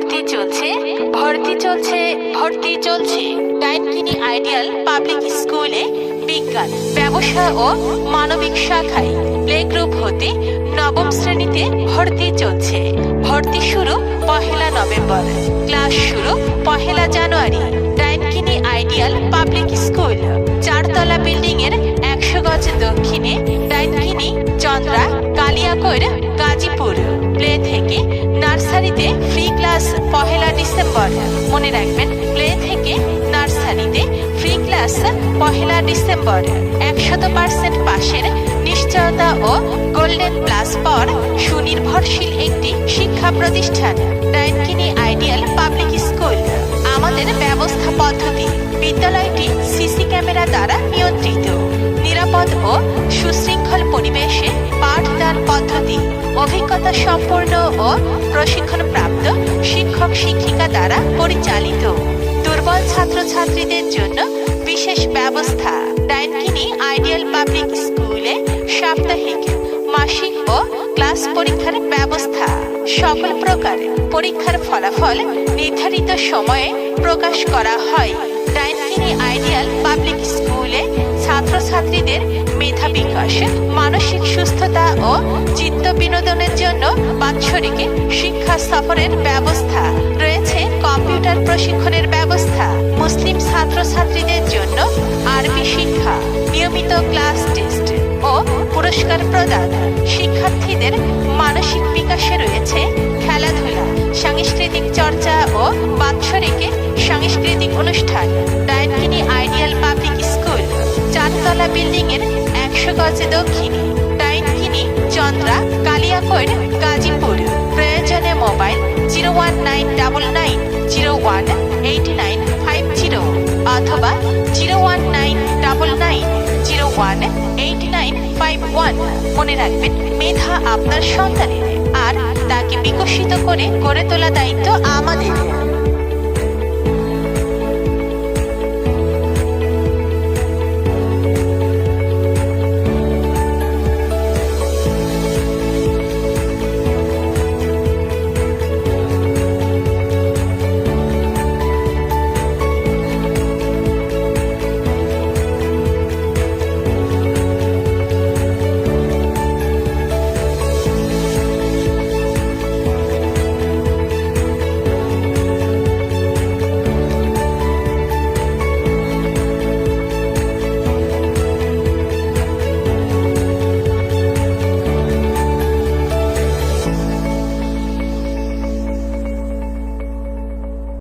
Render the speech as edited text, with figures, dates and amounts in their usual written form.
ভর্তি চলছে ভর্তি চলছে ভর্তি চলছে ডাইনকিনি আইডিয়াল পাবলিক স্কুলে বিজ্ঞান, ব্যবসা ও মানবিক শাখায় প্লে গ্রুপ হতে নবম শ্রেণীতে ভর্তি চলছে। ভর্তি শুরু 1 নভেম্বর, ক্লাস শুরু 1 জানুয়ারি। ডাইনকিনি আইডিয়াল পাবলিক স্কুল, 4 তলা বিল্ডিং এর 100 গজ দক্ষিণে, ডাইনকিনি, চন্দ্রা, কালিয়াকৈর, গাজীপুর। প্লে থেকে নার্সারিতে ফ্রি ক্লাস 1 ডিসেম্বর। মনে রাখবেন, প্লে থেকে নার্সারিতে ফ্রি ক্লাস 1 ডিসেম্বর। 100% পাশের নিশ্চয়তা ও গোল্ডেন প্লাস পর সুনির্ভরশীল একটি শিক্ষা প্রতিষ্ঠান ডাইনকিনি আইডিয়াল পাবলিক স্কুল। আমাদের ব্যবস্থা পদ্ধতি: বিদ্যালয়টি সিসি ক্যামেরা দ্বারা নিয়ন্ত্রিত। নিরাপদ ও সুশৃঙ্খল পরিবেশে পাঠদান পদ্ধতি অভিজ্ঞতা সম্পন্ন ও প্রশিক্ষণপ্রাপ্ত শিক্ষক শিক্ষিকা দ্বারা পরিচালিত। দুর্বল ছাত্রছাত্রীদের জন্য বিশেষ ব্যবস্থা। ডাইনকিনি আইডিয়াল পাবলিক স্কুলে সাপ্তাহিক, মাসিক ও ক্লাস পরীক্ষার ব্যবস্থা। সকল প্রকার পরীক্ষার ফলাফল নির্ধারিত সময়ে প্রকাশ করা হয়। ডাইনকিনি আইডিয়াল পাবলিক স্কুলে ছাত্রছাত্রীদের মেধা বিকাশ, মানসিক সুস্থতা ও চিত্ত বিনোদনের জন্য বাৎসরিক শিক্ষা সফরের ব্যবস্থা রয়েছে। কম্পিউটার প্রশিক্ষণের ব্যবস্থা। মুসলিম ছাত্রছাত্রীদের জন্য আরবি শিক্ষা, নিয়মিত ক্লাস টেস্ট ও পুরস্কার প্রদান। শিক্ষার্থীদের মানসিক বিকাশে রয়েছে খেলাধুলা, সাংস্কৃতিক চর্চা ও বাৎসরিক সাংস্কৃতিক অনুষ্ঠান। ডাইনকিনি আইডিয়াল পাবলিক স্কুল, 4 তলা বিল্ডিং এর 100 গজ দক্ষিণে, ডাইনকিনি, চন্দ্রা, কালিয়াকৈর, গাজীপুর। প্রয়োজনে মোবাইল 01999018950 অথবা 01999018951। মনে রাখবেন, মেধা আপনার সন্তানের, আর তাকে বিকশিত করে গড়ে তোলা দায়িত্ব আমাদের।